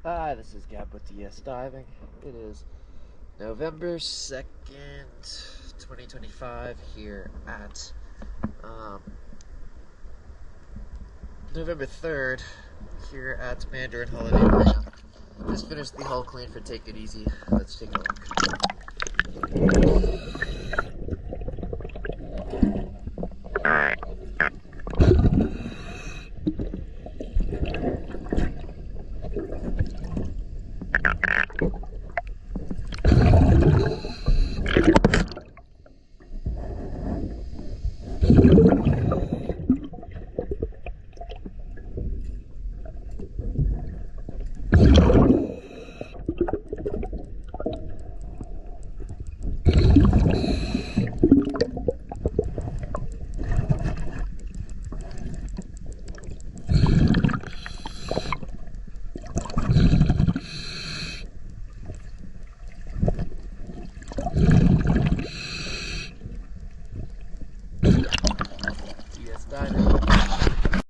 Hi, this is Gab with DS Diving. It is November 2nd, 2025 here at November 3rd here at Mandarin Holiday Land. Just finished the hull clean for Take It Easy. Let's take a look. DS Diving.